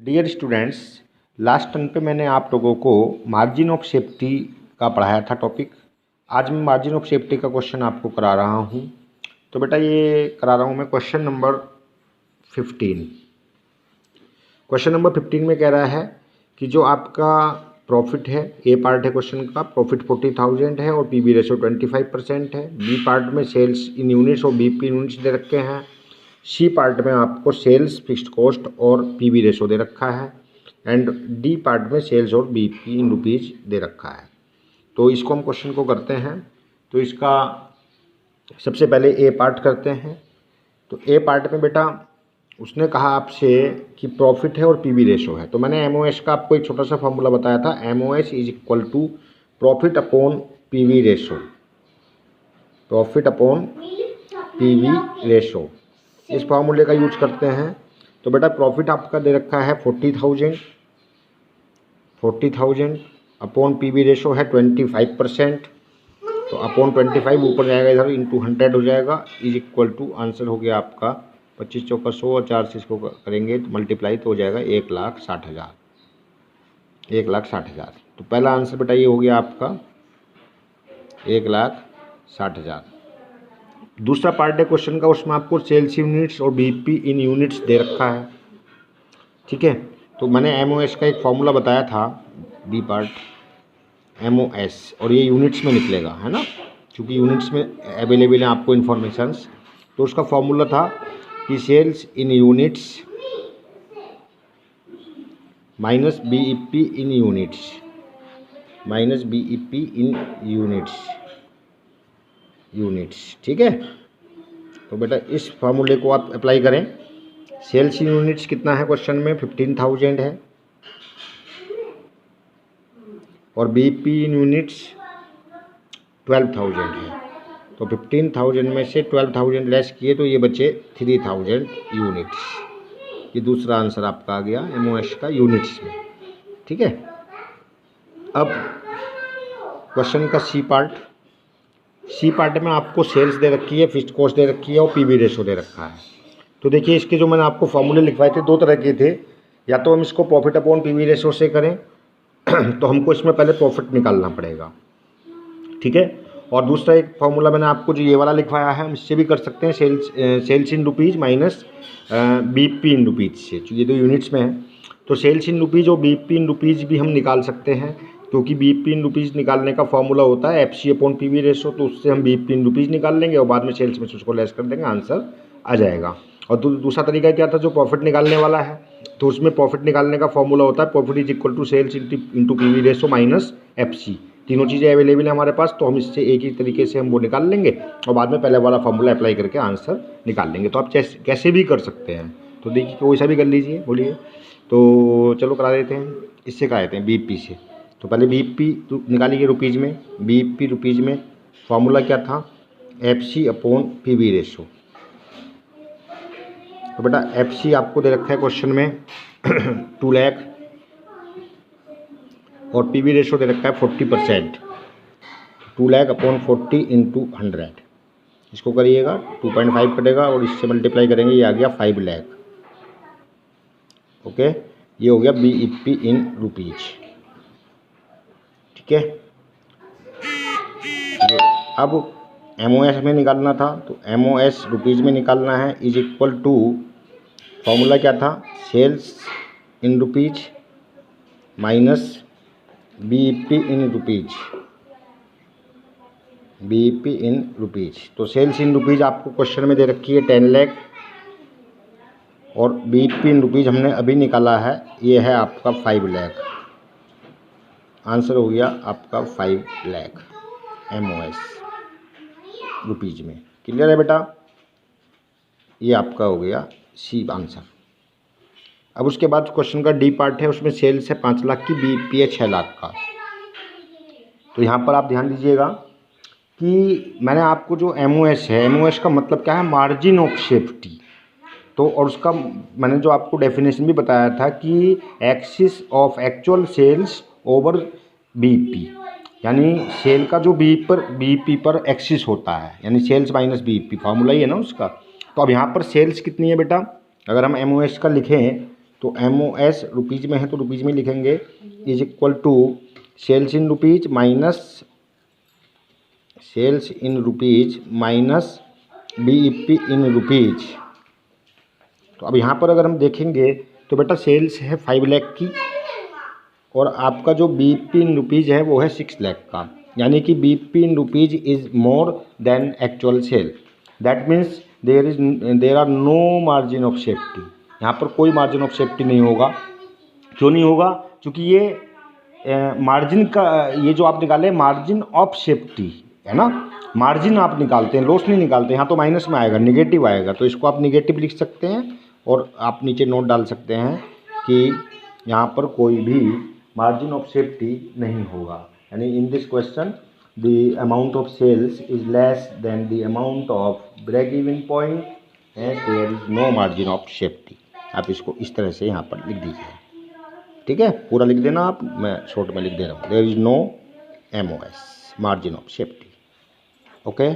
Dear students, last term पे मैंने आप लोगों को मार्जिन ऑफ सेफ्टी का पढ़ाया था टॉपिक। आज मैं मार्जिन ऑफ सेफ्टी का क्वेश्चन आपको करा रहा हूँ। तो बेटा ये करा रहा हूँ मैं क्वेश्चन नंबर 15। क्वेश्चन नंबर 15 में कह रहा है कि जो आपका प्रॉफिट है, ए पार्ट है क्वेश्चन का, प्रॉफिट 40,000 है और पीवी रेशो 25% है। बी पार्ट में सेल्स इन यूनिट्स और बीपी यूनिट्स दे रखे हैं। सी पार्ट में आपको सेल्स, फिक्स्ड कॉस्ट और पीवी रेशो दे रखा है। एंड डी पार्ट में सेल्स और बीपी इन रुपीज़ दे रखा है। तो इसको हम क्वेश्चन को करते हैं। तो इसका सबसे पहले ए पार्ट करते हैं। तो ए पार्ट में बेटा उसने कहा आपसे कि प्रॉफिट है और पीवी रेशो है। तो मैंने एमओएस का आपको एक छोटा सा फॉर्मूला बताया था। MOS is equal to profit upon PV ratio, profit upon PV ratio, इस फार्मूले का यूज करते हैं। तो बेटा प्रॉफिट आपका दे रखा है 40,000 अपॉन पीवी रेशो है 25%। तो अपॉन 25 ऊपर जाएगा इधर, इंटू 100 हो जाएगा, इज इक्वल टू आंसर हो गया आपका 25 चौका 100 और 4 से इसको करेंगे तो मल्टीप्लाई तो हो जाएगा 1,60,000। 1,60,000। तो पहला आंसर बेटा ये हो गया आपका 1,60,000। दूसरा पार्ट है क्वेश्चन का, उसमें आपको सेल्स यूनिट्स और बीपी इन यूनिट्स दे रखा है। ठीक है, तो मैंने एमओएस का एक फॉर्मूला बताया था, बी पार्ट एमओएस, और ये यूनिट्स में निकलेगा, है ना, क्योंकि यूनिट्स में अवेलेबल है आपको इन्फॉर्मेशंस। तो उसका फॉर्मूला था कि sales in units minus BEP in units, minus BEP in units. ठीक है, तो बेटा इस फार्मूले को आप अप्लाई करें। सेल्स इन यूनिट्स कितना है क्वेश्चन में, 15,000 है, और बीईपी इन यूनिट्स 12,000 है। तो 15,000 में से 12,000 लेस किए तो ये बचे 3,000 यूनिट्स। ये दूसरा आंसर आपका आ गया एमओएस का यूनिट्स में। ठीक है, अब क्वेश्चन का सी पार्ट में आपको सेल्स दे रखी है, फिक्स्ड कॉस्ट दे रखी है और पीवी रेशो दे रखा है। तो देखिए इसके जो मैंने आपको फॉर्मूले लिखवाए थे दो तरह के थे, या तो हम इसको प्रॉफिट अपॉन पीवी रेशो से करें तो हमको इसमें पहले प्रॉफिट निकालना पड़ेगा। ठीक है, और दूसरा एक फॉर्मूला मैंने आपको जो ये वाला लिखवाया है हम इससे भी कर सकते हैं, sales in rupees minus BP in rupees से, ये तो यूनिट्स में है। तो सेल्स इन रुपीज़ और बीपी इन रुपीज़ भी हम निकाल सकते हैं, क्योंकि बीपी इन रुपीज़ निकालने का फॉर्मूला होता है एफसी अपॉन पीवी रेशो। तो उससे हम बीपी इन रुपीज़ निकाल लेंगे और बाद में सेल्स में से उसको लेस कर देंगे, आंसर आ जाएगा। और दूसरा तरीका क्या था, जो प्रॉफिट निकालने वाला है, तो उसमें प्रॉफिट निकालने का फॉर्मूला होता है profit is equal to sales into PV ratio minus FC. तीनों चीज़ें अवेलेबल है हमारे पास, तो हम इससे एक ही तरीके से हम वो निकाल लेंगे और बाद में पहले वाला फॉर्मूला अप्लाई करके आंसर निकाल लेंगे। तो आप कैसे भी कर सकते हैं, तो देखिए कोई सा भी कर लीजिए, बोलिए। तो चलो करा देते हैं, इससे करा देते हैं बीपी से। तो पहले बीपी निकालिए रुपीज़ में, बीपी रुपीज़ में फॉर्मूला क्या था, एफसी अपॉन पीवी रेशो। तो बेटा एफसी आपको दे रखा है क्वेश्चन में 2 लाख और पीवी रेशो दे रखा है 40%। 2 लाख अपॉन 40 इंटू 100, इसको करिएगा 2.5 कटेगा और इससे मल्टीप्लाई करेंगे, ये आ गया 5 लाख। ओके, ये हो गया बीईपी इन रुपीज। ठीक है, अब एमओएस में निकालना था, तो एमओएस रुपीज़ में निकालना है, इज इक्वल टू फॉर्मूला क्या था, sales in rupees minus BEP in rupees, BEP in rupees. तो सेल्स इन रुपीज़ आपको क्वेश्चन में दे रखी है 10 लाख और बीईपी इन रुपीज़ हमने अभी निकाला है, ये है आपका 5 लाख। आंसर हो गया आपका 5 लाख एमओएस रुपीज़ में। क्लियर है बेटा, ये आपका हो गया सी आंसर। अब उसके बाद क्वेश्चन का डी पार्ट है, उसमें सेल्स है 5 लाख की, बीईपी है 6 लाख का। तो यहाँ पर आप ध्यान दीजिएगा कि मैंने आपको जो एमओएस है, एमओएस का मतलब क्या है, मार्जिन ऑफ सेफ्टी। तो और उसका मैंने जो आपको डेफिनेशन भी बताया था कि excess of actual sales over BEP, यानी सेल का जो बीईपी पर एक्सिस होता है, यानी सेल्स माइनस बीईपी, फार्मूला ही है ना उसका। तो अब यहाँ पर सेल्स कितनी है बेटा, अगर हम एमओएस का लिखें तो MOS रुपीज़ में है तो रुपीज़ में लिखेंगे, is equal to sales in rupees minus BEP in rupees. तो अब यहाँ पर अगर हम देखेंगे तो बेटा सेल्स है 5 लाख की और आपका जो BEP इन रुपीज़ है वो है 6 लाख का, यानी कि BEP in rupees is more than actual sale. That means there are no margin of safety. यहाँ पर कोई मार्जिन ऑफ सेफ्टी नहीं होगा। क्यों नहीं होगा? क्योंकि ये मार्जिन का ये जो आप निकाले मार्जिन ऑफ सेफ्टी है ना, मार्जिन आप निकालते हैं, लॉस नहीं निकालते। यहाँ तो माइनस में आएगा, निगेटिव आएगा, तो इसको आप निगेटिव लिख सकते हैं और आप नीचे नोट डाल सकते हैं कि यहाँ पर कोई भी मार्जिन ऑफ सेफ्टी नहीं होगा। यानी in this question the amount of sales is less than the amount of break even point and there is no margin of safety. आप इसको इस तरह से यहाँ पर लिख दीजिए, ठीक है। पूरा लिख देना आप, मैं शॉर्ट में लिख दे रहा हूँ। There is no MOS margin of safety, okay.